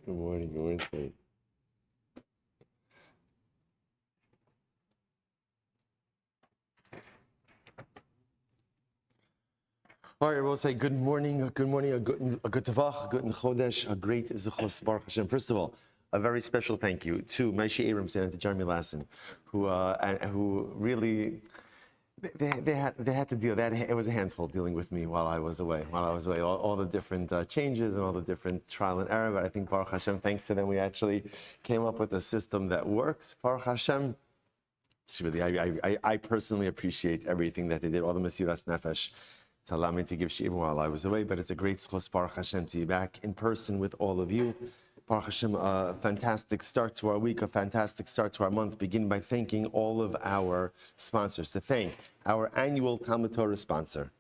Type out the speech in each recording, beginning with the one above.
Good morning. Good morning. All right, we'll say good morning, a good tavach, a good chodesh, a great zechus baruch Hashem. First of all, a very special thank you to Maishi Abramson and to Jeremy Lassen, who really they had to deal. It was a handful dealing with me while I was away. All the different changes and all the different trial and error. But I think Baruch Hashem, thanks to them, we actually came up with a system that works. Baruch Hashem. It's really, I personally appreciate everything that they did, all the Mesiras Nefesh, to allow me to give Shi'im while I was away. But it's a great schos, Baruch Hashem, to be back in person with all of you. Baruch Hashem, a fantastic start to our week, a fantastic start to our month. Begin by thanking all of our sponsors. To thank our annual Talmud Torah sponsor.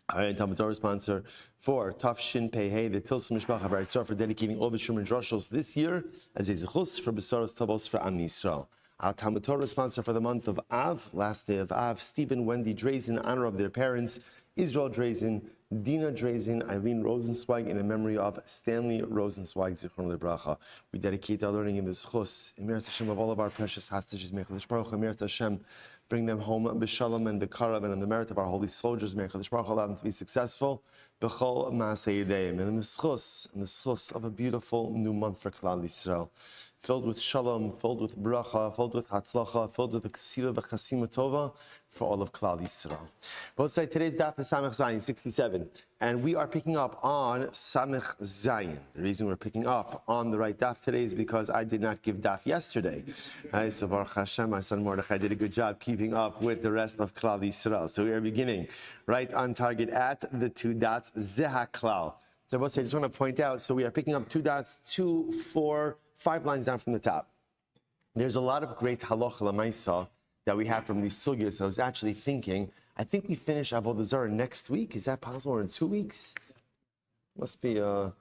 Our Talmud Torah sponsor for Taf Shin Pei Hey, the Tilson Mishpach of Eretz Yisrael, for dedicating all the Shuman Droshos this year as a zechus for Besaros Tavos for Am Yisrael. Our Talmud Torah sponsor for the month of Av, last day of Av, Stephen, Wendy Drazen, in honor of their parents, Israel Drazen, Dina Drazen, Eileen Rosenzweig, in the memory of Stanley Rosenzweig, Zichron Lebracha. We dedicate our learning in this chus, Emir Hashem, of all of our precious hostages, Mechadish Baruch, Emir Hashem, bring them home, B'Shalom and B'Karav, and on the merit of our holy soldiers, Mechadish Baruch, allow them to be successful, B'chol Maaseh Yedeim, and in the chus of a beautiful new month for Klal Yisrael, filled with shalom, filled with bracha, filled with hatzlacha, filled with ksira v'chasima tova for all of Klal Yisrael. Both say today's daf is Samech Zayin 67, and we are picking up on Samech Zayin. The reason we're picking up on the right daf today is because I did not give daf yesterday. So Baruch Hashem, my son Mordechai did a good job keeping up with the rest of Klal Yisrael. So we are beginning right on target at the 2 dots, Zeha Klal. So both say I just want to point out, so we are picking up 2 dots, 2, 4, 5 lines down from the top. There's a lot of great halacha l'maisa that we have from these sugyas. I was actually thinking, I think we finish Avoda Zara next week. Is that possible? Or in 2 weeks? Must be, okay,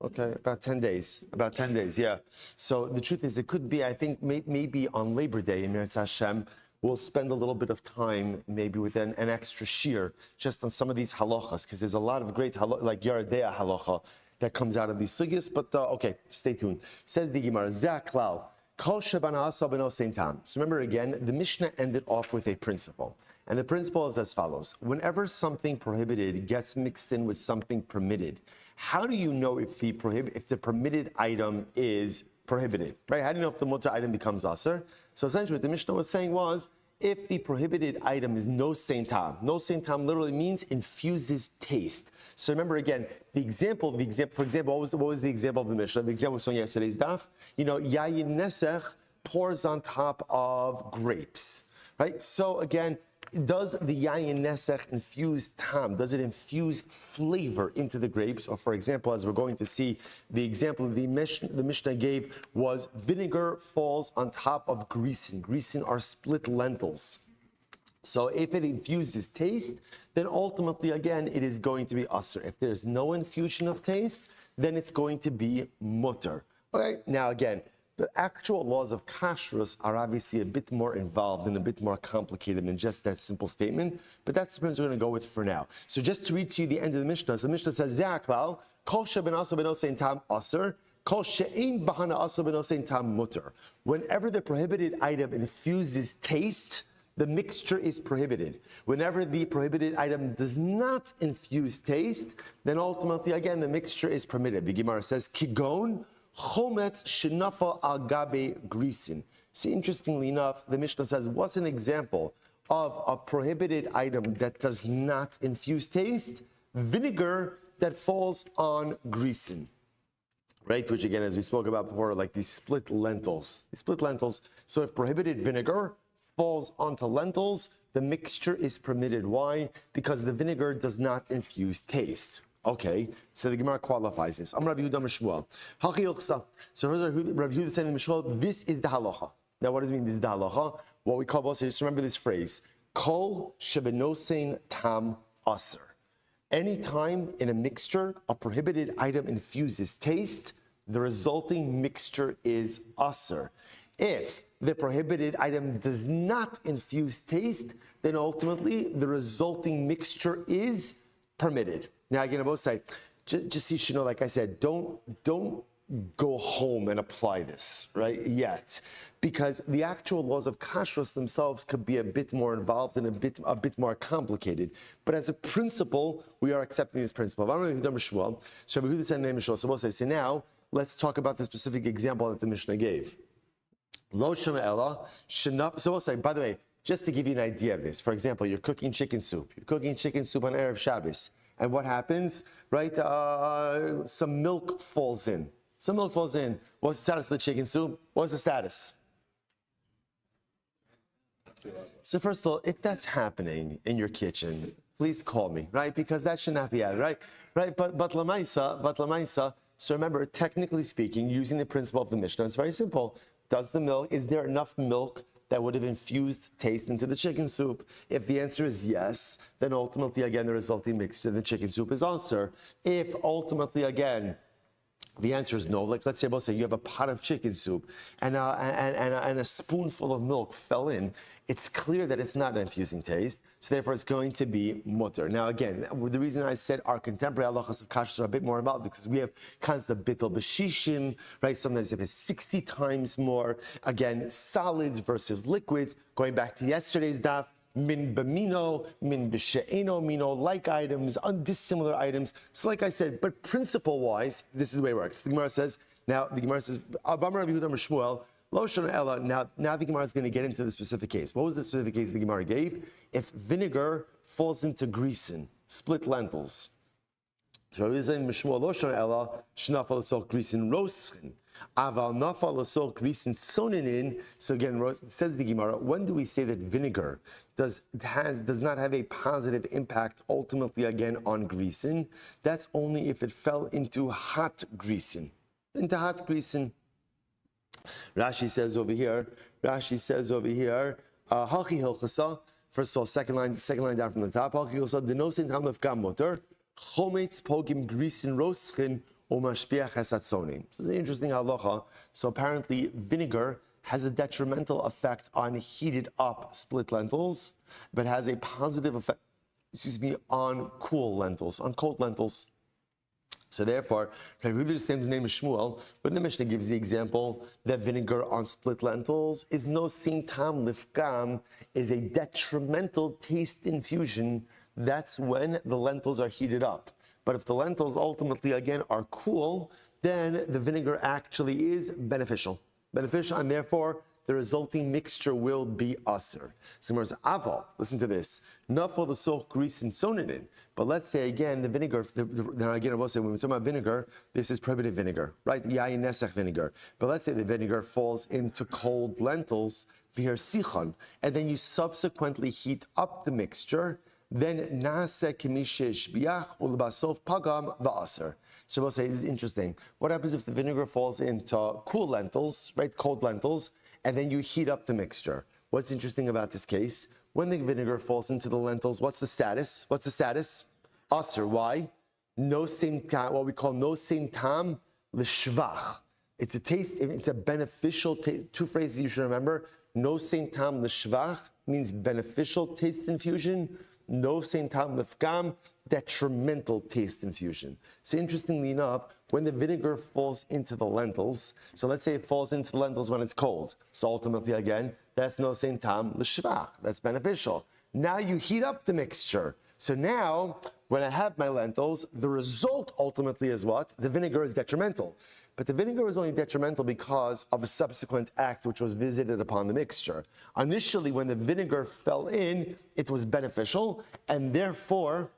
about 10 days. About 10 days, yeah. So the truth is, it could be, I think, maybe on Labor Day, in Meretz Hashem, we'll spend a little bit of time, maybe with an extra shir, just on some of these halachas, because there's a lot of great halacha, like Yaradea halacha, that comes out of these sugyas, but okay, stay tuned. Says the Gemara, Zaklal, Kol Shebana Asa Beno Sein Tam. So remember again, the Mishnah ended off with a principle. And the principle is as follows. Whenever something prohibited gets mixed in with something permitted, how do you know if the permitted item is prohibited? Right? How do you know if the mutter item becomes aser? So essentially what the Mishnah was saying was, if the prohibited item is no sein tam literally means infuses taste. So remember again, for example, what was the example of the Mishnah? The example was on yesterday's daf. Yayin nesech pours on top of grapes, right? So again, does the yayin nesech infuse tam? Does it infuse flavor into the grapes? Or for example, as we're going to see, the example the Mishnah gave was vinegar falls on top of grisen. Grisen are split lentils. So if it infuses taste, then ultimately, again, it is going to be aser. If there's no infusion of taste, then it's going to be mutter. Okay, now again, the actual laws of kashrus are obviously a bit more involved and a bit more complicated than just that simple statement, but that's the principle we're going to go with for now. So just to read to you the end of the Mishnah, so the Mishnah says, Ze'aklal, kol sheben asa beno sein tam aser, kol she'ein bahana asa beno sein tam mutter. Whenever the prohibited item infuses taste, the mixture is prohibited. Whenever the prohibited item does not infuse taste, then ultimately, again, the mixture is permitted. The Gemara says, Kigon, chometz shenafa al gabe grisin. See, interestingly enough, the Mishnah says, what's an example of a prohibited item that does not infuse taste? Vinegar that falls on grisin. Right, which again, as we spoke about before, like these split lentils. So if prohibited vinegar falls onto lentils, the mixture is permitted. Why? Because the vinegar does not infuse taste. Okay, so the Gemara qualifies this. I'm Rabbi Shmuel. So Rabbi Yehuda saying in Shmuel, this is the halacha. Now, what does it mean? This is the halacha. What we call also, just remember this phrase: Kol shebenosein tam aser. Anytime in a mixture a prohibited item infuses taste, the resulting mixture is aser. If the prohibited item does not infuse taste, then ultimately the resulting mixture is permitted. Now again, I both say, just so you should know, like I said, don't go home and apply this, right, yet. Because the actual laws of kashrus themselves could be a bit more involved and a bit more complicated. But as a principle, we are accepting this principle. So we'll say, so now, let's talk about the specific example that the Mishnah gave. So we'll say, by the way, just to give you an idea of this, for example, you're cooking chicken soup. You're cooking chicken soup on Erev Shabbos. And what happens, right? Some milk falls in. Some milk falls in. What's the status of the chicken soup? What's the status? So first of all, if that's happening in your kitchen, please call me, right? Because that should not be added, right? Right? But lamaisa. So remember, technically speaking, using the principle of the Mishnah, it's very simple. Is there enough milk that would have infused taste into the chicken soup? If the answer is yes, then ultimately, again, the resulting mixture in the chicken soup is also. If ultimately, again, the answer is no, like let's say you have a pot of chicken soup and a spoonful of milk fell in, it's clear that it's not infusing taste, so therefore it's going to be mutter. Now again, the reason I said our contemporary halachas of kashrus are a bit more involved because we have kinds of bittul b'shishim, right? Sometimes if it's 60 times more. Again, solids versus liquids. Going back to yesterday's daf, min b'mino, min b'she'eno mino, like items, dissimilar items. So like I said, but principle-wise, this is the way it works. The Gemara says, Avam Rabbi Shmuel, Lo Shon Ella. Now the Gemara is going to get into the specific case. What was the specific case the Gemara gave? If vinegar falls into grisen, split lentils. So Rabbi Shmuel, Lo Shon Ella, Shnafal L'Soch grisen roschen. Aval nafal l'soch grisen sonenin. So again, says the Gemara, when do we say that vinegar does not have a positive impact ultimately again on grisen? That's only if it fell into hot grisen. Rashi says over here, Halchi Hilchasa. First of all, second line down from the top. Halchi Hilchasa, denosin tam of gamoter, chometz pogim grisen roschen. This is an interesting halacha. So apparently vinegar has a detrimental effect on heated up split lentils, but has a positive effect, on cool lentils, on cold lentils. So therefore, Rabbi Huda's name is Shmuel, but the Mishnah gives the example that vinegar on split lentils is no sin tam lifkam, is a detrimental taste infusion. That's when the lentils are heated up. But if the lentils ultimately, again, are cool, then the vinegar actually is beneficial. And therefore, the resulting mixture will be aser. So there's aval, listen to this. Nafal the soch grisen sonenin. But let's say, again, the vinegar, now again, I will say, when we're talking about vinegar, this is prohibited vinegar, right? Yayin nesach vinegar. But let's say the vinegar falls into cold lentils, v'her sichon, and then you subsequently heat up the mixture, then naaseh k'mishe shbiach u'lebasof pagam va'aser. So we'll say this is interesting. What happens if the vinegar falls into cool lentils, right, cold lentils, and then you heat up the mixture? What's interesting about this case? When the vinegar falls into the lentils, what's the status? Aser. Why? No same tam, what we call no same tam l'shvach. It's a taste. It's a beneficial taste. Two phrases you should remember. No same tam l'shvach means beneficial taste infusion. No same tam lefkam, detrimental taste infusion. So interestingly enough, when the vinegar falls into the lentils, so let's say it falls into the lentils when it's cold. So ultimately, again, that's no same tam l'shvach. That's beneficial. Now you heat up the mixture. So now, when I have my lentils, the result ultimately is what? The vinegar is detrimental. But the vinegar is only detrimental because of a subsequent act which was visited upon the mixture. Initially, when the vinegar fell in, it was beneficial, and therefore,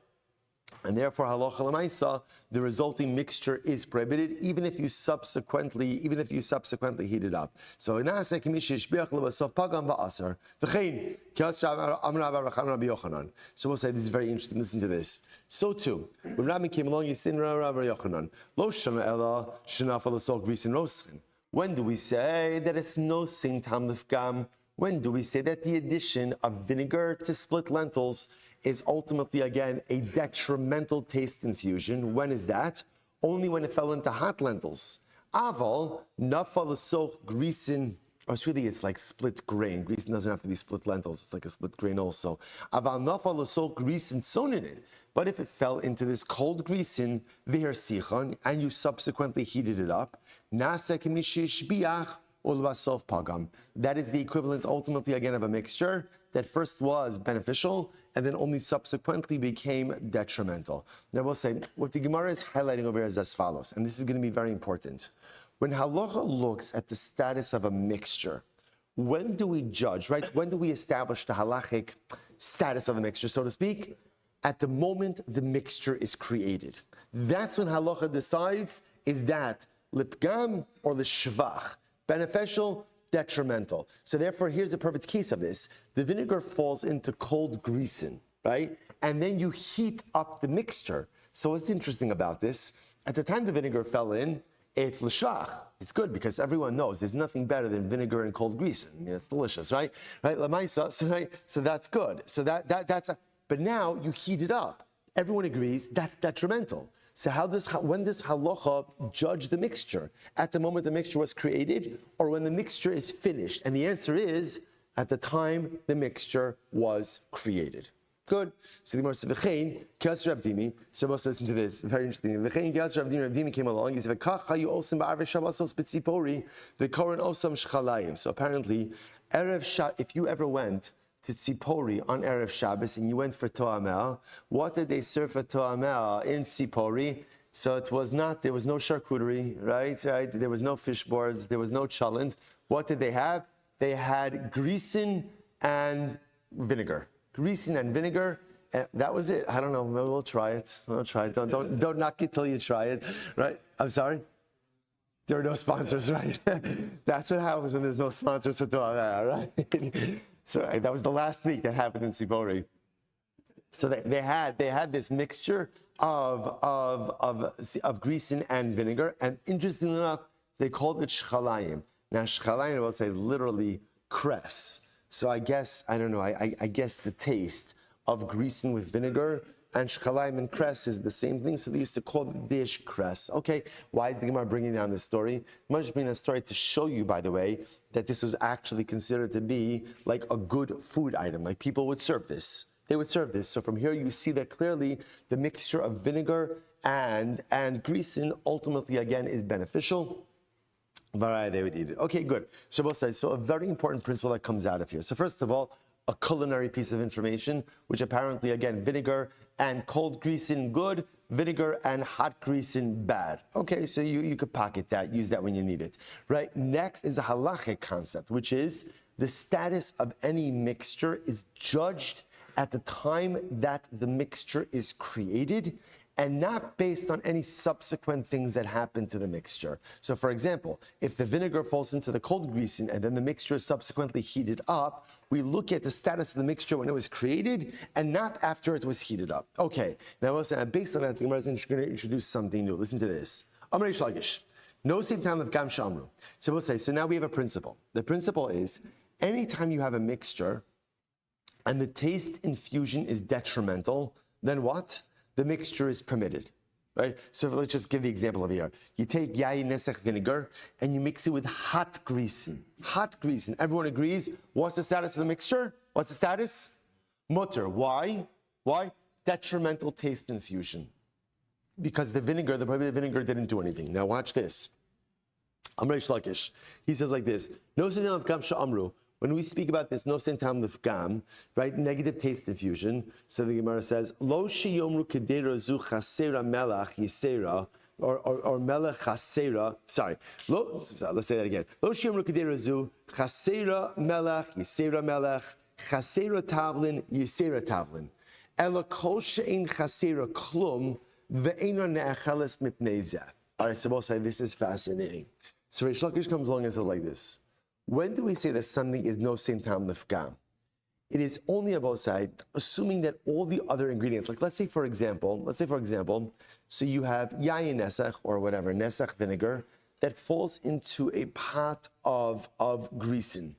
halacha l'maisa, the resulting mixture is prohibited, even if you subsequently heat it up. So naaseh k'mishe shbiach lebasof pagam va'aser v'chein ki'asra amar Rabbi Yochanan. So we'll say this is very interesting. Listen to this. So too, when Rabbi came along, he said, Rabbi Yochanan, lo shana ela shenafal l'sol grisen roschen. When do we say that it's no sin tam lifkam? When do we say that the addition of vinegar to split lentils is ultimately, again, a detrimental taste infusion? When is that? Only when it fell into hot lentils. Aval, nafal l'soch grisen or it's like split grain. Grisen doesn't have to be split lentils. It's like a split grain also. Aval nafal l'sol grisen sonin. But if it fell into this cold grisen, v'her sichon, and you subsequently heated it up, nasek mishish biach ulvasov pagam. That is the equivalent, ultimately, again, of a mixture that first was beneficial and then only subsequently became detrimental. Now we'll say, what the Gemara is highlighting over here is as follows, and this is going to be very important. When halacha looks at the status of a mixture, when do we judge, right? When do we establish the halachic status of a mixture, so to speak? At the moment the mixture is created. That's when halacha decides, is that lipgam or l'shvach, beneficial, detrimental. So therefore, here's a perfect case of this. The vinegar falls into cold grisen, right? And then you heat up the mixture. So what's interesting about this, at the time the vinegar fell in, it's l'shvach. It's good because everyone knows there's nothing better than vinegar and cold grisen. I mean, it's delicious, right? Right, lamaisa. So that's good. So but now you heat it up. Everyone agrees that's detrimental. So when does halacha judge the mixture? At the moment the mixture was created, or when the mixture is finished? And the answer is at the time the mixture was created. Good. So the Gemara says, "V'chein kias Rav Dimi." So let's listen to this. Very interesting. V'chein kias Rav Dimi. Rav Dimi came along. He said, "V'kach hayu osam ba'arvei Shabbosos b'tzipori v'koren osam shchalayim." So apparently, if you ever went to Tzipori on Erev Shabbos and you went for To'amel, what did they serve for To'amel in Tzipori? So there was no charcuterie, right? There was no fish boards, there was no cholent. What did they have? They had grisen and vinegar. Grisen and vinegar, that was it. I don't know, maybe we'll try it. Don't knock it till you try it, right? I'm sorry? There are no sponsors, right? That's what happens when there's no sponsors for To'amel, right? So that was the last week that happened in Tzipori. So they had this mixture of grisen and vinegar, and interestingly enough, they called it shchalayim. Now shchalayim, I will say, is literally cress. So I guess the taste of grisen with vinegar and shchalayim and cress is the same thing, so they used to call the dish cress. Okay, why is the Gemara bringing down this story? I'm just bringing that story to show you, by the way, that this was actually considered to be like a good food item. Like people would serve this. They would serve this. So from here you see that clearly the mixture of vinegar and grisen ultimately, again, is beneficial. They would eat it. Okay, good. So a very important principle that comes out of here. So first of all, a culinary piece of information, which apparently, again, vinegar and cold grisen good, vinegar and hot grisen bad. Okay, so you could pocket that, use that when you need it. Right, next is a halachic concept, which is the status of any mixture is judged at the time that the mixture is created, and not based on any subsequent things that happen to the mixture. So for example, if the vinegar falls into the cold grisen and then the mixture is subsequently heated up, we look at the status of the mixture when it was created and not after it was heated up. Okay, now based on that, the Gemara is going to introduce something new. Listen to this. Amrei Shlagish. No same time of Gam Shamru. So we'll say, so now we have a principle. The principle is, anytime you have a mixture and the taste infusion is detrimental, then what? The mixture is permitted, right? So let's just give the example over here. You take yayin nesech vinegar and you mix it with hot grisen. Hot grisen. Everyone agrees. What's the status of the mixture? What's the status? Mutter. Why? Why? Detrimental taste infusion. Because the prohibited vinegar didn't do anything. Now watch this. Amrei Shlakish. He says like this. No siddham of Gam Sha'amru. When we speak about this, no same time l'fgam, right? Negative taste infusion. So the Gemara says, Lo sheyomru kedera zu chasera melach yisera, or melech chasera. Sorry. Let's say that again. Lo sheyomru kedera zu chasera melach yisera melech chasera tavlin yisera tavlin. Ela kol she'ein chasera klum ve'ena ne'acheles mipnei zeh. All right, so we'll say this is fascinating. So Reish Lakish comes along and says like this. When do we say that something is no same time l'fgam? It is only about side, assuming that all the other ingredients, like let's say for example, so you have yayin nesach or whatever, nesach vinegar, that falls into a pot of grisen.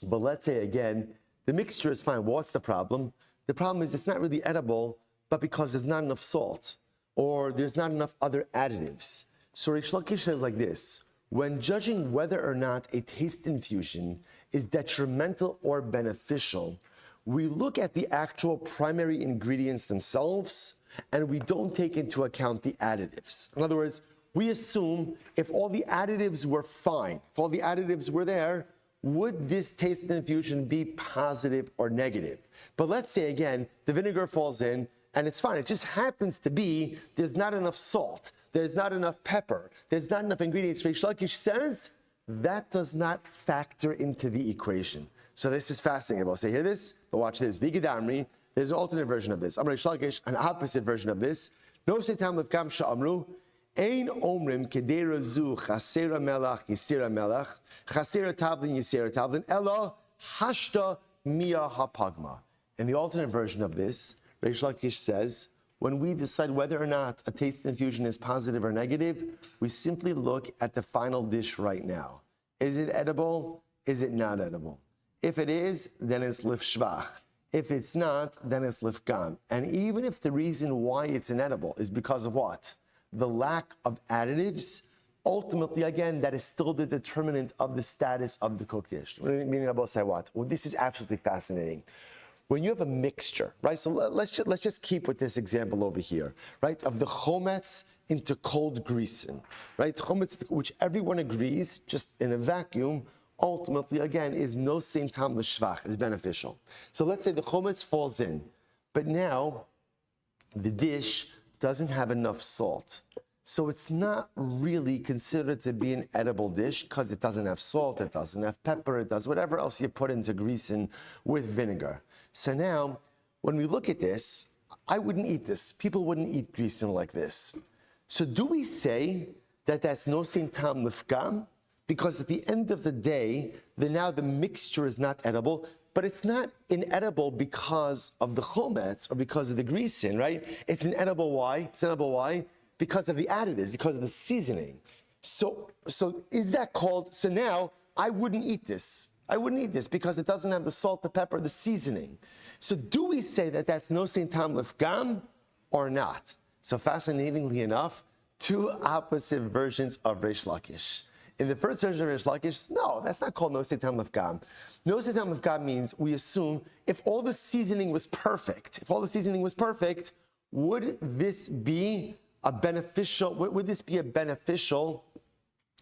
But let's say again, the mixture is fine. What's the problem? The problem is it's not really edible, but because there's not enough salt or there's not enough other additives. So Reish Lakish says like this. when judging whether or not a taste infusion is detrimental or beneficial, we look at the actual primary ingredients themselves, and we don't take into account the additives. In other words, we assume if all the additives were fine, if all the additives were there, would this taste infusion be positive or negative? But let's say again, the vinegar falls in and it's fine. It just happens to be there's not enough salt, there's not enough pepper, there's not enough ingredients. Reish Lakish says that does not factor into the equation. So this is fascinating. I'll say, hear this, but watch this. Vigidamri, there's an alternate version of this. Reish Lakish, an opposite version of this. No setam of kam sha'amru. Ein omrim kedera zu chasera melach yisera melach chasera tavlin yisera tavlin ella hashta mia hapagma. In the alternate version of this, Reish Lakish says, when we decide whether or not a taste infusion is positive or negative, we simply look at the final dish right now. Is it edible? Is it not edible? If it is, then it's lif shvach. If it's not, then it's lif gam. And even if the reason why it's inedible is because of what? The lack of additives, ultimately, again, that is still the determinant of the status of the cooked dish. Meaning, I'll say what? Well, this is absolutely fascinating. When you have a mixture, right? So let's just keep with this example over here, right? Of the chometz into cold greasing, right? Chometz, which everyone agrees, just in a vacuum, ultimately, again, is no same tam l'shvach, is beneficial. So let's say the chometz falls in, but now the dish doesn't have enough salt. So it's not really considered to be an edible dish because it doesn't have salt, it doesn't have pepper, it does whatever else you put into greasing with vinegar. So now, when we look at this, I wouldn't eat this. People wouldn't eat greasing like this. So do we say that that's no same tam l'fgam? Because at the end of the day, now the mixture is not edible, but it's not inedible because of the chometz or because of the greasing, right? It's inedible why? It's inedible why? Because of the additives, because of the seasoning. So is that called, so now I wouldn't eat this. I wouldn't eat this because it doesn't have the salt, the pepper, the seasoning. So do we say that that's no same tam l'fgam or not? So fascinatingly enough, two opposite versions of Reish Lakish. In the first version of Reish Lakish, no, that's not called no setam l'fgam. No setam l'fgam means we assume if all the seasoning was perfect, would this be a beneficial, would this be a beneficial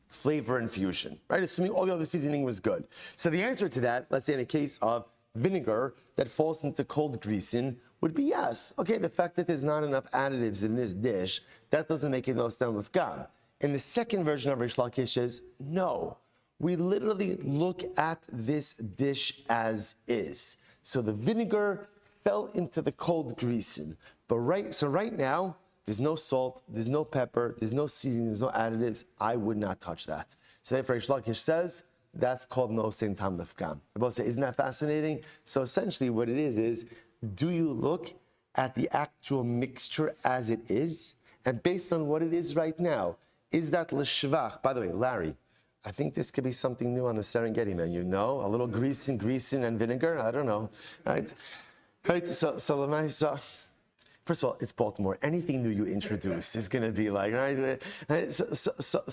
flavor infusion, right? Assuming all the other seasoning was good. So the answer to that, let's say in a case of vinegar that falls into cold greasing, would be yes. Okay, the fact that there's not enough additives in this dish, that doesn't make it no setam l'fgam. And the second version of Reish Lakish is, no, we literally look at this dish as is. So the vinegar fell into the cold greasing. But right now, there's no salt, there's no pepper, there's no seasoning, there's no additives. I would not touch that. So therefore, Reish Lakish says, that's called no same tam l'fgam. Isn't that fascinating? So essentially what it is, do you look at the actual mixture as it is? And based on what it is right now, is that l'shvach? By the way, Larry, I think this could be something new on the Serengeti menu. No, a little greasing and vinegar. I don't know, right? So first of all, it's Baltimore. Anything new you introduce is going to be like, right? So it's a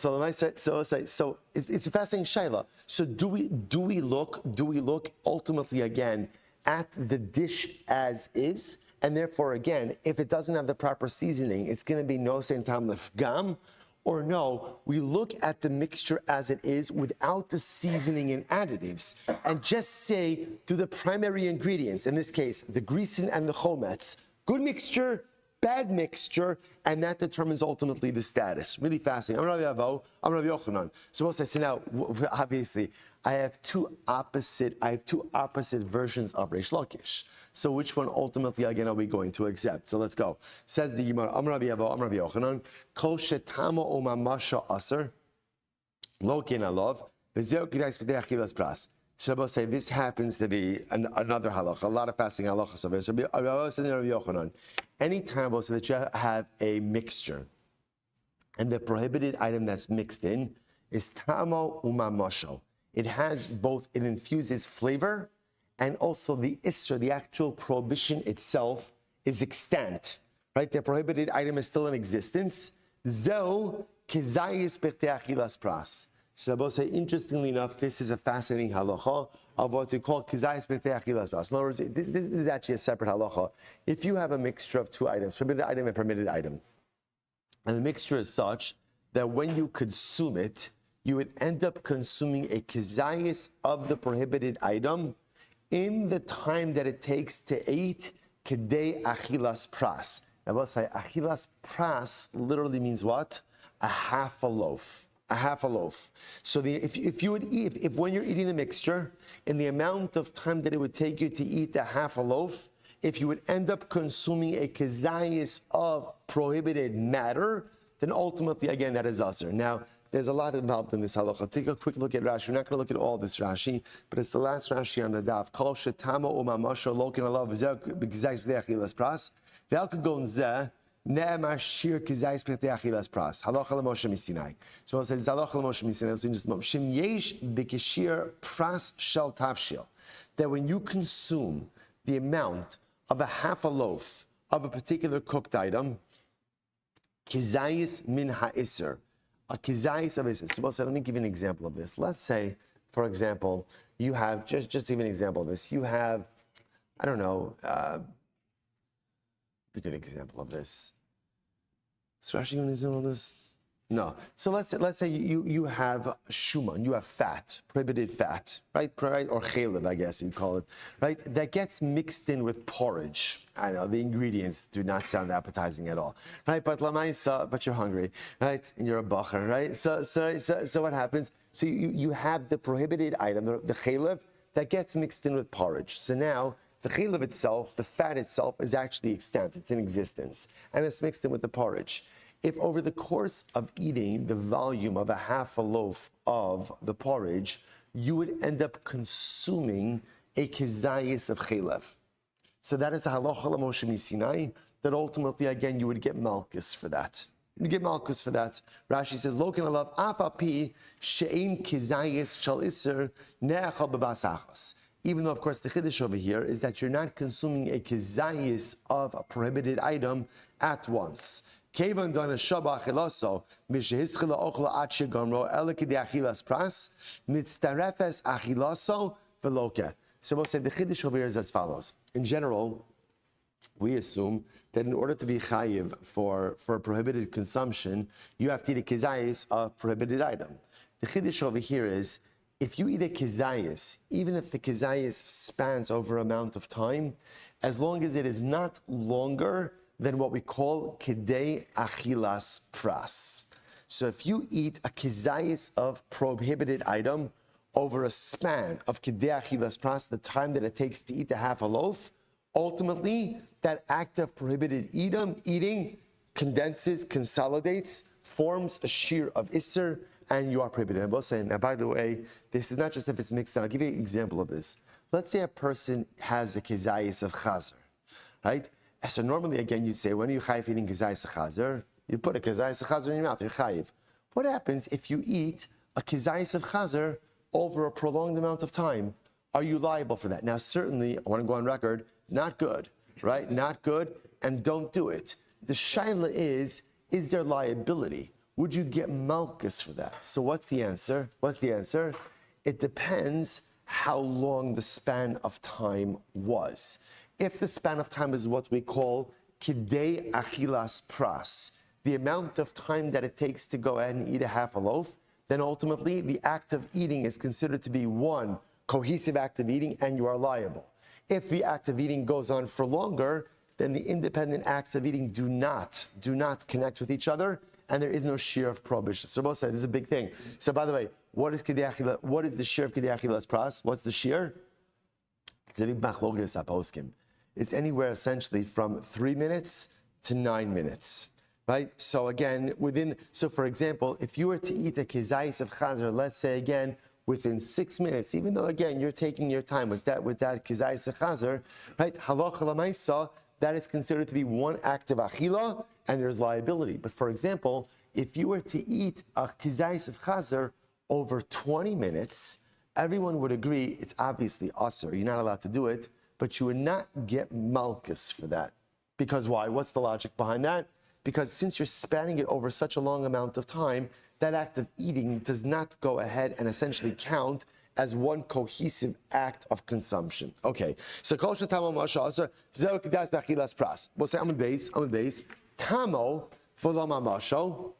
fascinating shayla. So do we look ultimately again at the dish as is, and therefore again, if it doesn't have the proper seasoning, it's going to be no same tam l'fgam. Or no, we look at the mixture as it is without the seasoning and additives and just say to the primary ingredients, in this case, the greasing and the chometz, good mixture, bad mixture, and that determines ultimately the status. Really fascinating. I'm Rabbi Avo, I'm Rabbi Yochanan. So we'll say, so now, obviously, I have two opposite versions of Reish Lakish. So which one ultimately, again, are we going to accept? So let's go. Says the Gemara, I'm Rabbi Avo, I'm Rabbi Yochanan, Kol shetama o mamasha aser, lo kin alov, v'zeu k'day sp'tei achilas pras. Shabbos say this happens to be another halacha, a lot of fasting halachas of this. Rabbi Yochanan, anytime also that you have a mixture, and the prohibited item that's mixed in is tamo umamasho. It has both, it infuses flavor, and also the isra, the actual prohibition itself, is extant. Right? The prohibited item is still in existence. Zeu kezayis b'chtei achilas pras. So Rabbi say, interestingly enough, this is a fascinating halacha of what we call kizayis b'tei achilas pras. In other words, this is actually a separate halacha. If you have a mixture of two items, prohibited item and permitted item, and the mixture is such that when you consume it, you would end up consuming a kizayis of the prohibited item in the time that it takes to eat kedei achilas pras. Now, we'll say achilas pras literally means what? A half a loaf. A half a loaf. So if you would eat, if when you're eating the mixture, in the amount of time that it would take you to eat a half a loaf, if you would end up consuming a kizayis of prohibited matter, then ultimately, again, that is asur. Now, there's a lot involved in this halacha. Take a quick look at Rashi. We're not going to look at all this Rashi, but it's the last Rashi on the daf. Kol shetama u'mamasha lokin alav b'kizayis b'tei achilas pras. Ve'al kagon zeh ne'emar shir kizayis b'tei achilas pras. Halacha l'Moshe Misinai. So it says halacha l'Moshe Misinai. So in just a moment, shem yesh b'kishir pras shel tavshil. That when you consume the amount of a half a loaf of a particular cooked item, kizayis min ha'isr. A kizayis of isr. So let me give you an example of this. Let's say, for example, you have, just to give an example of this, you have, I don't know, a good example of this. Is Rashi going to zoom on this? No. So let's say you have shuman, you have fat, prohibited fat, right? Or chalev, I guess you call it, right? That gets mixed in with porridge. I know the ingredients do not sound appetizing at all, right? But lamaisa, but you're hungry, right? And you're a bacher, right? So what happens? So you have the prohibited item, the chalev, that gets mixed in with porridge. So now the chalev itself, the fat itself, is actually extant. It's in existence, and it's mixed in with the porridge. If over the course of eating the volume of a half a loaf of the porridge, you would end up consuming a kizayis of chalev. So that is a halacha l'Moshe Misinai, that ultimately, again, you would get malchus for that. You get malchus for that. Rashi says, Lokin alav afapi she'ein kizayis shal iser ne'achal b'basachas. Even though, of course, the chiddush over here is that you're not consuming a kizayis of a prohibited item at once. Kevan dona shaba achilaso mishehischila ochla atche gamro eliki de achilas pras mitztarefes achilaso veloke. So we'll say the chiddush over here is as follows. In general, we assume that in order to be chayiv for prohibited consumption, you have to eat a kizayis of prohibited item. The chiddush over here is, if you eat a kizayis, even if the kizayis spans over amount of time, as long as it is not longer than what we call kedei achilas pras. So if you eat a kizayis of prohibited item over a span of kedei achilas pras, the time that it takes to eat a half a loaf, ultimately that act of prohibited eating condenses, consolidates, forms a shear of isser, and you are prohibited. I'm both saying, now by the way, this is not just if it's mixed in. I'll give you an example of this. Let's say a person has a kizayis of chazer, right? So normally, again, you'd say, when are you chayiv eating kizayis of chazer? You put a kizayis of chazer in your mouth, you're chayiv. What happens if you eat a kizayis of chazer over a prolonged amount of time? Are you liable for that? Now, certainly, I want to go on record, not good, right? Not good, and don't do it. The shaila is there liability? Would you get malchus for that? So what's the answer? What's the answer? It depends how long the span of time was. If the span of time is what we call kidei achilas pras, the amount of time that it takes to go ahead and eat a half a loaf, then ultimately the act of eating is considered to be one cohesive act of eating, and you are liable. If the act of eating goes on for longer, then the independent acts of eating do not connect with each other, and there is no shear of prohibition. So both sides, this is a big thing. So by the way, what is the shear of kedei achilas pras? What's the shear? It's a big machlokas aposkim. It's anywhere essentially from 3 minutes to 9 minutes, right? So again, so for example, if you were to eat a kizayis of chazer, let's say again, within 6 minutes, even though again, you're taking your time with that kizayis of chazer, right? Halacha l'maisa, that is considered to be one act of achila, and there's liability. But for example, if you were to eat a kizayis of chazer over 20 minutes, everyone would agree it's obviously asur. You're not allowed to do it, but you would not get malchus for that. Because why? What's the logic behind that? Because since you're spanning it over such a long amount of time, that act of eating does not go ahead and essentially count as one cohesive act of consumption. Okay, so kol shetamo masha aser zeu kedas b'achilas pras. We'll say amud beis, tamo v'lo mamasho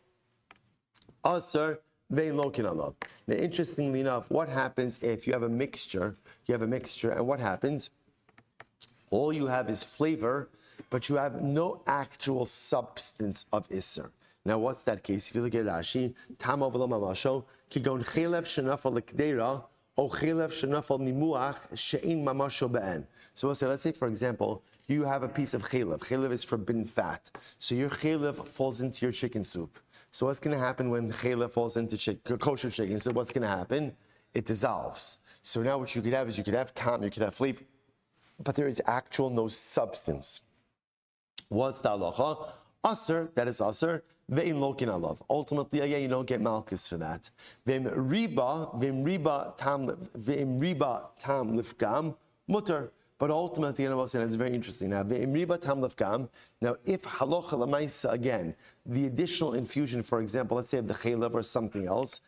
aser vein lokin alav. Now, interestingly enough, what happens if you have a mixture? And what happens? All you have is flavor, but you have no actual substance of iser. Now, what's that case? If you look at Rashi, tamo v'lo mamasho kigon chelev shenafal l'kdeira. So we'll say, let's say, for example, you have a piece of chelev. Chelev is forbidden fat. So your chelev falls into your chicken soup. So what's going to happen when chelev falls into kosher chicken? So what's going to happen? It dissolves. So now what you could have is you could have tam, you could have flavor, but there is actual no substance. What's the halacha? Aser, that is aser. Ve'in lokin alav. Ultimately, again, you don't get malchus for that. Ve'im riba tam lifgam mutter. But ultimately, you know, it's very interesting. Now, ve'im riba tam lifgam. Now, if halacha l'maisa, again, the additional infusion, for example, let's say of the chelev or something else,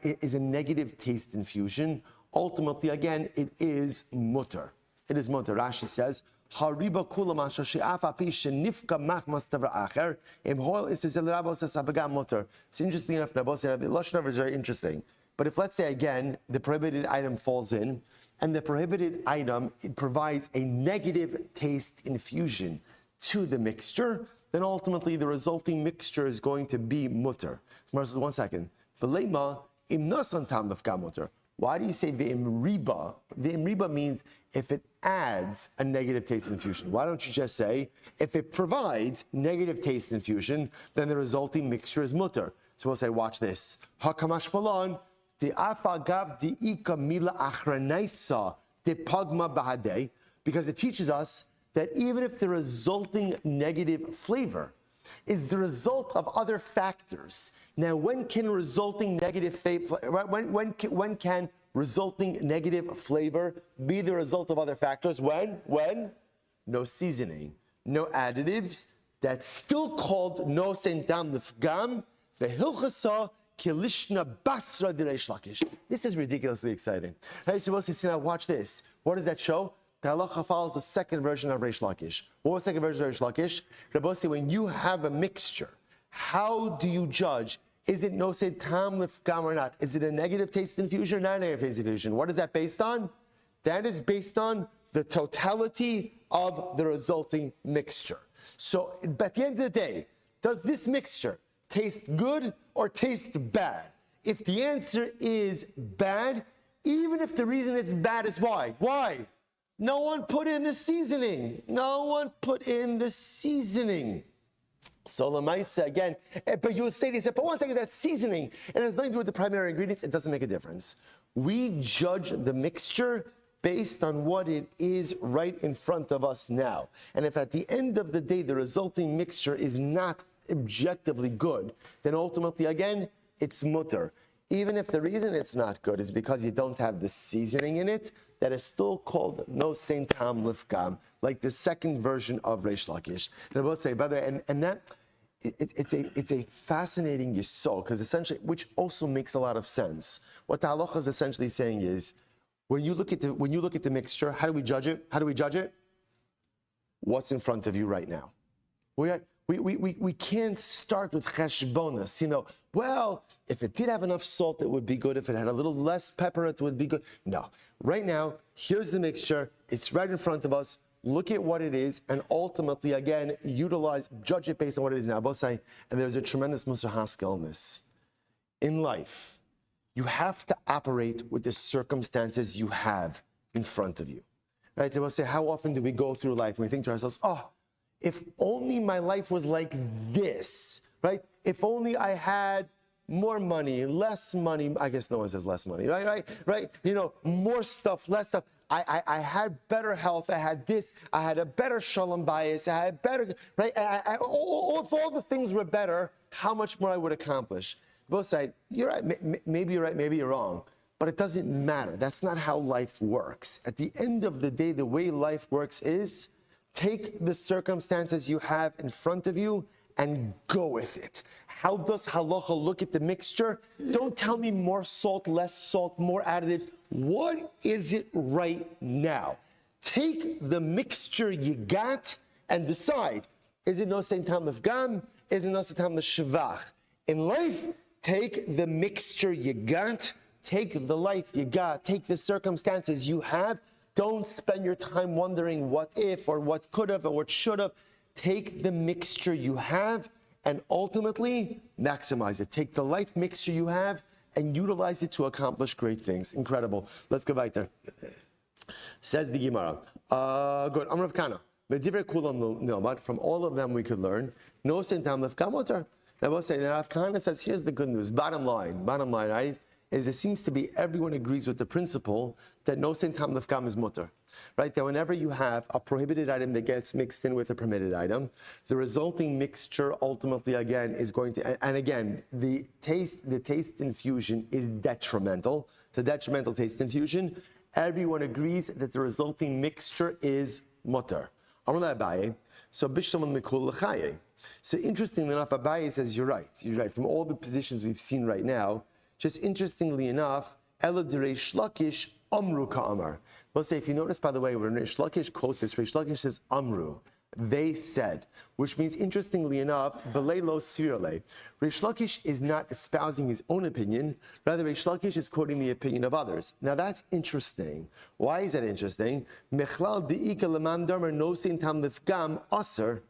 is a negative taste infusion. Ultimately, again, it is mutter. It is mutter. Rashi says, Hariba kula masha she'afa pi shenifka machmas tavra acher imhol isizel rabos asabagam mutter. It's interesting enough. The lashon is very interesting. But if, let's say again, the prohibited item falls in, and the prohibited item it provides a negative taste infusion to the mixture, then ultimately the resulting mixture is going to be mutter. Gemara says, 1 second. V'leima im nasan tam lefka mutter. Why do you say ve'im riba? Ve'im riba means if it adds a negative taste infusion. Why don't you just say, if it provides negative taste infusion, then the resulting mixture is mutter. So we'll say, watch this. Hakamash balon, the afagav di'ika mila achranaisa de pagma bahadei, because it teaches us that even if the resulting negative flavor is the result of other factors. Now, when can resulting negative when can resulting negative flavor be the result of other factors? When no seasoning, no additives. That's still called no sentam lifgam vehilchasa kilishna basra direish lakish. This is ridiculously exciting. Hey, so we'll say, now watch this. What does that show? The halacha follows the second version of Reish Lakish. What was the second version of Reish Lakish? Rabbi say, when you have a mixture, how do you judge? Is it no say tam lifgam or not? Is it a negative taste infusion or not a negative taste infusion? What is that based on? That is based on the totality of the resulting mixture. So at the end of the day, does this mixture taste good or taste bad? If the answer is bad, even if the reason it's bad is why? Why? No one put in the seasoning. So Lamaisa again, but you would say this, but 1 second, that's seasoning, and it has nothing to do with the primary ingredients. It doesn't make a difference. We judge the mixture based on what it is right in front of us now. And if at the end of the day the resulting mixture is not objectively good, then ultimately again it's mutter. Even if the reason it's not good is because you don't have the seasoning in it, that is still called no saint tam lifgam, like the second version of Reish Lakish. And I will say, by the way, and that it's a fascinating yisod, because essentially, which also makes a lot of sense. What the halacha is essentially saying is, when you look at the mixture, how do we judge it? What's in front of you right now? We can't start with cheshbonas, well, if it did have enough salt, it would be good. If it had a little less pepper, it would be good. No. Right now, here's the mixture. It's right in front of us. Look at what it is, and ultimately, again, judge it based on what it is now. And there's a tremendous Musar Haskell in this. In life, you have to operate with the circumstances you have in front of you. Right? They will say, how often do we go through life and we think to ourselves, if only my life was like this, right? If only I had more money, less money. I guess no one says less money, right? More stuff, less stuff. I had better health. I had this. I had a better shalom bias. I had better, right? If all the things were better, how much more I would accomplish. Both sides, you're right. Maybe you're right. Maybe you're wrong. But it doesn't matter. That's not how life works. At the end of the day, the way life works is take the circumstances you have in front of you and go with it. How does halacha look at the mixture? Don't tell me more salt, less salt, more additives. What is it right now? Take the mixture you got and decide, is it nosein tam lefgam? Is it nosein tam l'shvach? In life, take the mixture you got, take the life you got, take the circumstances you have. Don't spend your time wondering what if or what could have or what should have. Take the mixture you have and ultimately maximize it. Take the life mixture you have and utilize it to accomplish great things. Incredible. Let's go back there. Says the Gemara. Good. Amr of Kana. From all of them we could learn. No sentam lefkamotar. Now we'll say that Rav Kana says, here's the good news. Bottom line, right? Is it seems to be everyone agrees with the principle that no sentam lefkam is mutter. Right? That whenever you have a prohibited item that gets mixed in with a permitted item, the resulting mixture ultimately again is going to, and again, the taste infusion is detrimental. The detrimental taste infusion, everyone agrees that the resulting mixture is mutter. So Bishlam Mikul L'chaye. So interestingly enough, Abaye says you're right. You're right. From all the positions we've seen right now, just interestingly enough, Ela de Reish Lakish Amru Ka'amar. We'll say, if you notice, by the way, when Reish Lakish quotes this, Reish Lakish says Amru. They said, which means, interestingly enough, Belay lo sirale. Reish Lakish is not espousing his own opinion, rather Reish Lakish is quoting the opinion of others. Now that's interesting. Why is that interesting? Mechlal di'ika leman darmer nosin tam lefgam aser.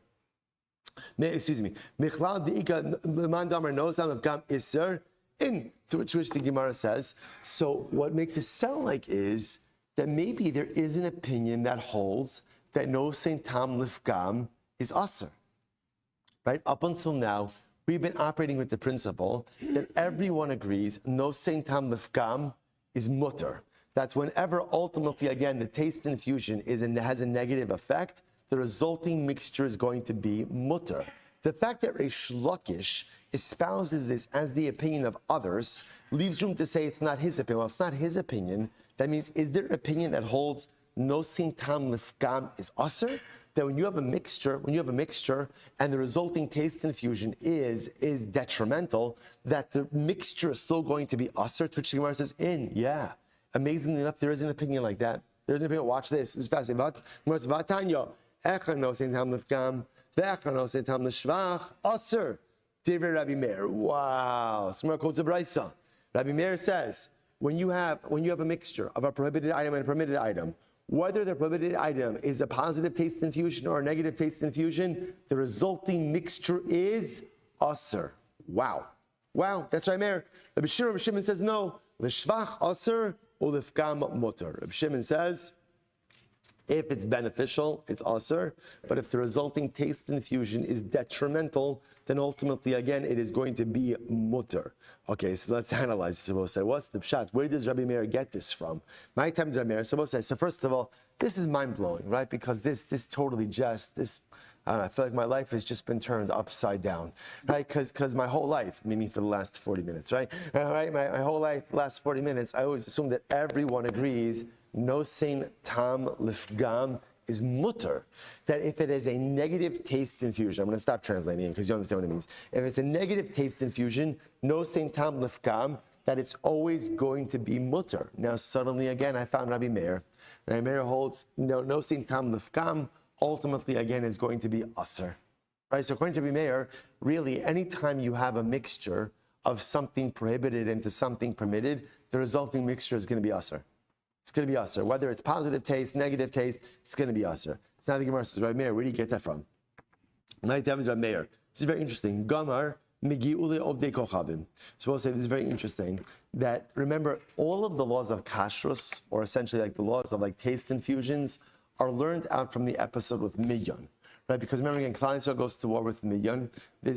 Excuse me. Mechlal di'ika leman darmer nosin lefgam iser. To which the Gemara says, so what makes it sound like is that maybe there is an opinion that holds that no Saint Tam Lifgam is aser. Right? Up until now, we've been operating with the principle that everyone agrees no Saint Tam Lifgam is mutter. That's whenever ultimately, again, the taste infusion has a negative effect, the resulting mixture is going to be mutter. The fact that Reish Lakish espouses this as the opinion of others leaves room to say it's not his opinion. Well, if it's not his opinion, that means, is there an opinion that holds no sin tam lifgam is aser? That when you have a mixture, and the resulting taste infusion is detrimental, that the mixture is still going to be aser? To which the Gemara says, yeah. Amazingly enough, there is an opinion like that. There's an opinion. Watch this. It's fascinating. Aser. Divrei Rabbi Meir. Wow. Somewhere quotes a brisa. Rabbi Meir says, when you have a mixture of a prohibited item and a permitted item, whether the prohibited item is a positive taste infusion or a negative taste infusion, the resulting mixture is aser. Wow. Wow, that's Rabbi Meir. Rabbi Shimon says no. L'shvach aser u'lifgam mutter. Rabbi Shimon says, if it's beneficial, it's aser. But if the resulting taste infusion is detrimental, then ultimately, again, it is going to be mutter. Okay, so let's analyze this. So say, what's the pshat? Where does Rabbi Meir get this from? My time to Rabbi Meir. So first of all, this is mind-blowing, right? Because this totally just, I don't know, I feel like my life has just been turned upside down, right? Because my whole life, meaning for the last 40 minutes, right? My whole life, last 40 minutes, I always assume that everyone agrees no sein tam lifgam is mutter, that if it is a negative taste infusion, I'm going to stop translating because you understand what it means. If it's a negative taste infusion, no sein tam lifgam, that it's always going to be mutter. Now suddenly again, I found Rabbi Meir. Rabbi Meir holds no sein tam lifgam, ultimately again is going to be aser. Right? So according to Rabbi Meir, really anytime you have a mixture of something prohibited into something permitted, the resulting mixture is going to be aser. It's going to be aser. Whether it's positive taste, negative taste, it's going to be aser. It's not the Gemara says, Rabbi Meir, where do you get that from? Rabbi Meir. This is very interesting. Gamar migi'ule ovdei kochavim. So we'll say this is very interesting. That remember, all of the laws of kashrus, or essentially like the laws of like taste infusions, are learned out from the episode with Midyan. Right? Because remember again, Klal Yisrael goes to war with Midyan,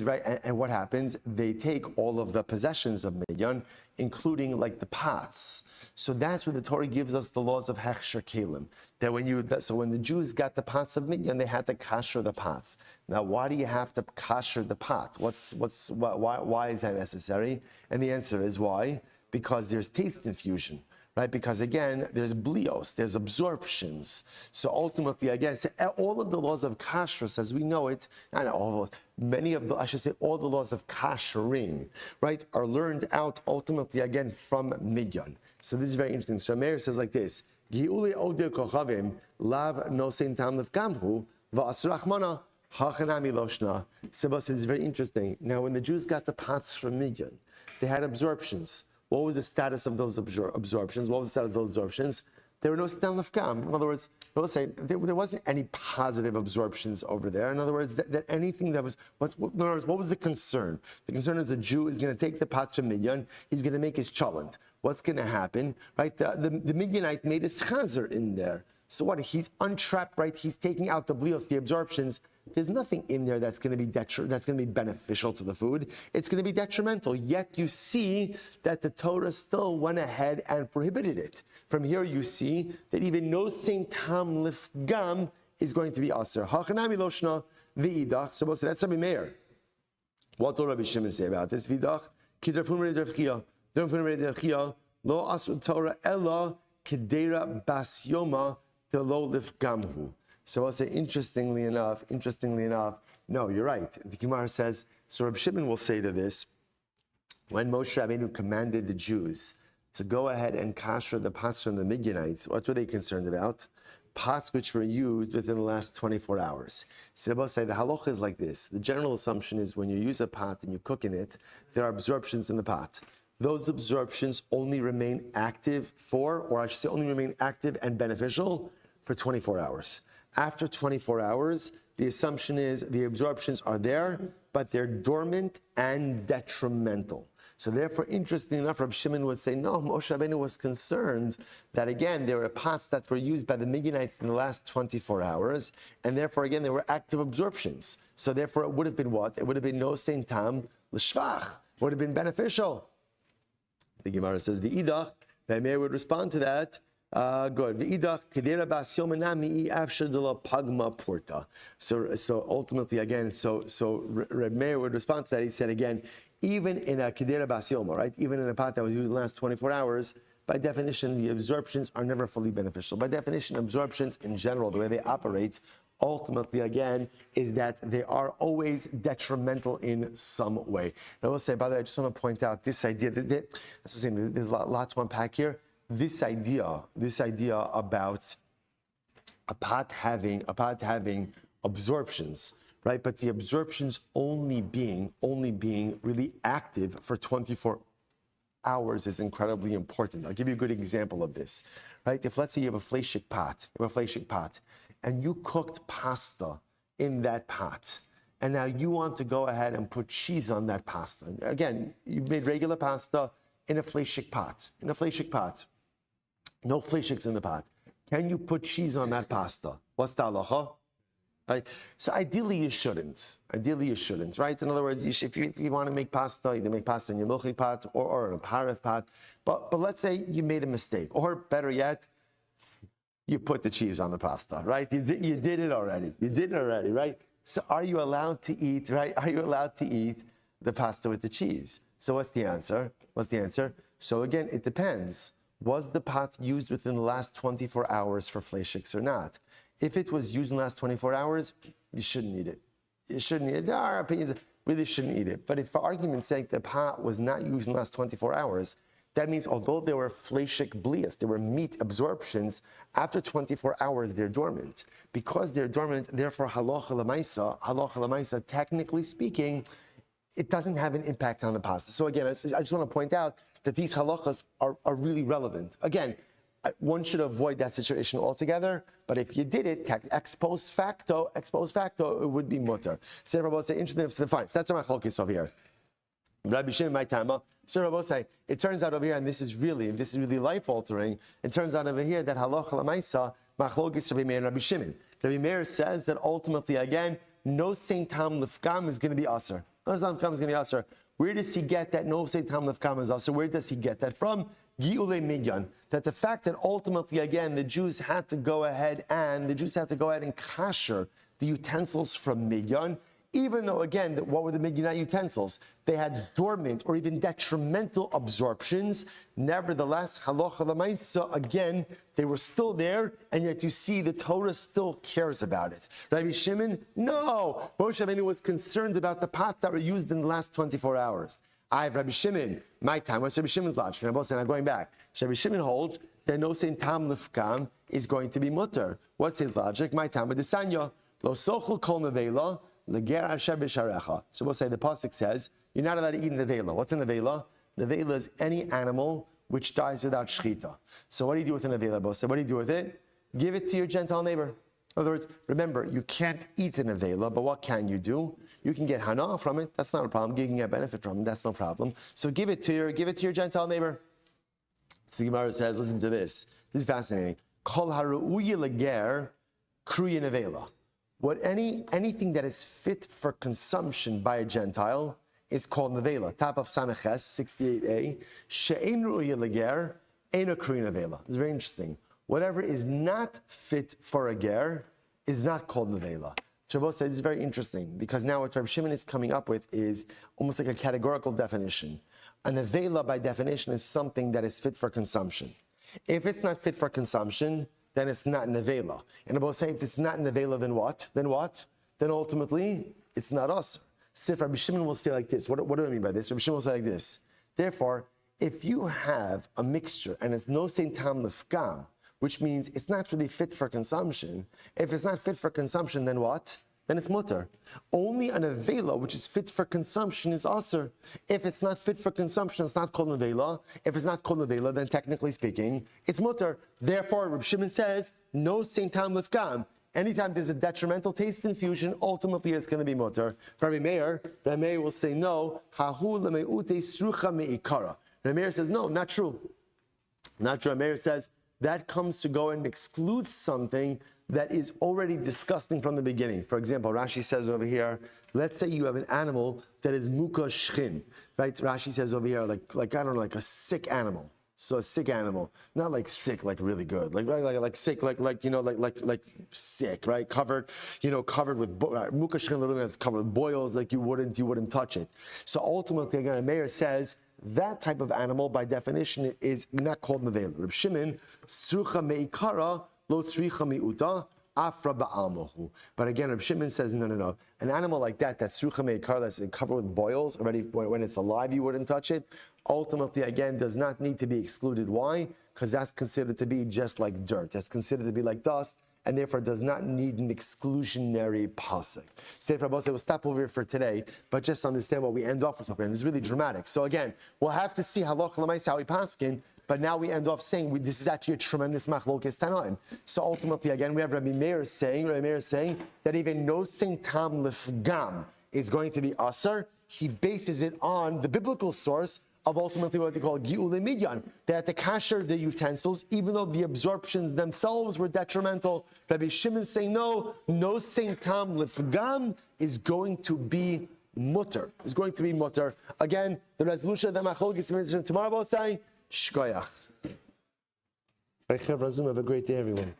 right? And what happens? They take all of the possessions of Midyan, including like the pots. So that's where the Torah gives us the laws of Hechsher Kelim. That when the Jews got the pots of Midyan, they had to kasher the pots. Now, why do you have to kasher the pot? Why is that necessary? And the answer is why? Because there's taste infusion. right? Because again, there's blios, there's absorptions. So ultimately, again, so all of the laws of kashrus, as we know it, not all of those, many of the, I should say, all the laws of kashering, right, are learned out ultimately again from Midyan. So this is very interesting. So Meir says like this: Gi'ule odeh kochavim lav nosein tam lefgamhu va'asrachmana hachanami loshna. So it's very interesting. Now, when the Jews got the pots from Midyan, they had absorptions. What was the status of those absorptions? What was the status of those absorptions? There were no stam lefgam. In other words, we'll say there wasn't any positive absorptions over there. In other words, that anything that was, in other words, what was the concern? The concern is a Jew is going to take the pots from Midyan, he's going to make his chalent. What's going to happen? Right? The Midianite made his chazer in there. So what? He's untrapped, right? He's taking out the blios, the absorptions. There's nothing in there that's going to be that's going to be beneficial to the food. It's going to be detrimental. Yet you see that the Torah still went ahead and prohibited it. From here you see that even no saint tam lifgam is going to be aser. Hachanami loshna v'idach. So that's Rabbi Meir. What did Rabbi Shimon say about this? V'idach kidrafun re'davchia. Drafun re'davchia lo asu Torah ella kedera bas yoma delo lifgamhu. So I'll say, interestingly enough, no, you're right. The Gemara says, so Rabbi Shimon will say to this, when Moshe Rabbeinu commanded the Jews to go ahead and kasher the pots from the Midianites, what were they concerned about? Pots which were used within the last 24 hours. So Rabbi say, the halacha is like this. The general assumption is when you use a pot and you cook in it, there are absorptions in the pot. Those absorptions only remain active or I should say only remain active and beneficial for 24 hours. After 24 hours, the assumption is the absorptions are there, but they're dormant and detrimental. So therefore, interestingly enough, Rabbi Shimon would say, no, Moshe Rabbeinu was concerned that, again, there were pots that were used by the Midianites in the last 24 hours, and therefore, again, there were active absorptions. So therefore, it would have been what? It would have been no sein tam l'shvach. Would have been beneficial. The Gemara says, v'idach, the Meir would respond to that, good. So ultimately, again, so Reb Meir would respond to that. He said again, even in a kedera bas yoma, right? Even in a pot that was used in the last 24 hours, by definition, the absorptions are never fully beneficial. By definition, absorptions in general, the way they operate, ultimately, again, is that they are always detrimental in some way. And I will say, by the way, I just want to point out this idea. There's a lot to unpack here. This idea about a pot having absorptions, right? But the absorptions only being really active for 24 hours is incredibly important. I'll give you a good example of this, right? If let's say you have a fleshik pot, and you cooked pasta in that pot, and now you want to go ahead and put cheese on that pasta. Again, you made regular pasta in a fleshik pot. No fleshiks in the pot. Can you put cheese on that pasta? What's the halacha? Right? So ideally you shouldn't. Right? In other words, if you want to make pasta, either make pasta in your milchik pot or in a paref pot. But let's say you made a mistake, or better yet, you put the cheese on the pasta. Right? You did it already. Right? So are you allowed to eat? Right? Are you allowed to eat the pasta with the cheese? So what's the answer? So again, it depends. Was the pot used within the last 24 hours for fleshiks or not? If it was used in the last 24 hours, you shouldn't eat it. There are opinions, really shouldn't eat it. But if for argument's sake, the pot was not used in the last 24 hours, that means although there were fleshik blias, there were meat absorptions, after 24 hours, they're dormant. Because they're dormant, therefore, halacha l'maisa, technically speaking, it doesn't have an impact on the pasta. So again, I just want to point out that these halachas are really relevant. Again, one should avoid that situation altogether, but if you did it, ex post facto, it would be mutter. So Rabbi say, interesting, so fine. So that's our machlokes over here. Rabbi Shimon, my tama. So Rabbi say, it turns out over here, and this is really life altering. It turns out over here that halacha l'maisa machlokes Rabbi Meir and Rabbi Shimon. Rabbi Meir says that ultimately, again, no saint tam lefgam is going to be aser. No saint tam lefgam is going to be aser. Where does he get that no saint tam lefgam is aser? Where does he get that from? Gi'ule midyan. That the fact that ultimately, again, the Jews had to go ahead and kasher the utensils from midyan Even though, again, what were the Megillah utensils? They had dormant or even detrimental absorptions. Nevertheless, halacha l'maisa, again, they were still there, and yet you see the Torah still cares about it. Rabbi Shimon, no. Moshe Rabbeinu was concerned about the pots that were used in the last 24 hours. I have Rabbi Shimon, my time. What's Rabbi Shimon's logic? And I'm both saying, I'm going back. So Rabbi Shimon holds that no saying tam lifkam is going to be mutter. What's his logic? My time with the sanya. Lo sochel kol nevela. So we'll say the pasuk says you're not allowed to eat nevela. What's a nevela? Nevela is any animal which dies without shechita. So what do you do with a nevela, Bosa? What do you do with it? Give it to your Gentile neighbor. In other words, remember, you can't eat a nevela, but what can you do? You can get hana from it. That's not a problem. You can get benefit from it. That's no problem. So give it to your Gentile neighbor. So the Gemara says, listen to this. This is fascinating. Kol haru'uya leger kruya nevela. Anything that is fit for consumption by a Gentile is called nevela. Top of Sameches 68a. She'ein ru'ya leger eina kruya nevela. It's very interesting. Whatever is not fit for a ger is not called nevela. Rabbi says it's very interesting because now what Rabbi Shimon is coming up with is almost like a categorical definition. A nevela, by definition, is something that is fit for consumption. If it's not fit for consumption, then it's not nevela. And Rabbi say if it's not nevela, then what? Then ultimately it's not us. So if Rabbi Shimon will say like this. What do I mean by this? Rabbi Shimon will say like this. Therefore, if you have a mixture and it's no same tam lefkam, which means it's not really fit for consumption. If it's not fit for consumption, then what? Then it's mutter. Only an nevela, which is fit for consumption, is aser. If it's not fit for consumption, it's not called nevela. If it's not called nevela, then technically speaking, it's mutter. Therefore, Reb Shimon says, no same tam lefkam. Anytime there's a detrimental taste infusion, ultimately it's going to be mutter. Rabbi Meir will say, no, hahu lemeute strucha meikara. Rabbi Meir says, no, not true. Not true. Rabbi Meir says, that comes to go and exclude something that is already disgusting from the beginning. For example, Rashi says over here, let's say you have an animal that is muka shchin, right? Rashi says over here, like I don't know, like a sick animal. So a sick animal, not like sick, like really good, like sick, like sick, right? Covered with muka shchin literally is covered with boils, like you wouldn't touch it. So ultimately, again, a mayor says that type of animal, by definition, is not called nevela. Reb Shimon, srucha meikara lo srucha miuta afra ba'almohu. But again, Reb Shimon says no. An animal like that's srucha meikara, that's covered with boils already. When it's alive, you wouldn't touch it. Ultimately, again, does not need to be excluded. Why? Because that's considered to be just like dirt. That's considered to be like dust, and therefore does not need an exclusionary pasuk. Say for Rabbi, we'll stop over here for today, but just understand what we end off with over here. And this is really dramatic. So again, we'll have to see halacha l'maisa how we paskin, but now we end off saying this is actually a tremendous machlokes tanaim. So ultimately, again, we have Rabbi Meir saying that even no sing tam lefgam is going to be asar. He bases it on the biblical source of ultimately what they call gi'ule midyan, that the kasher, the utensils, even though the absorptions themselves were detrimental, Rabbi Shimon saying no sing tam lefgam is going to be mutter. Again, the resolution of the machlokes tomorrow will say shkoyach. Have a great day, everyone.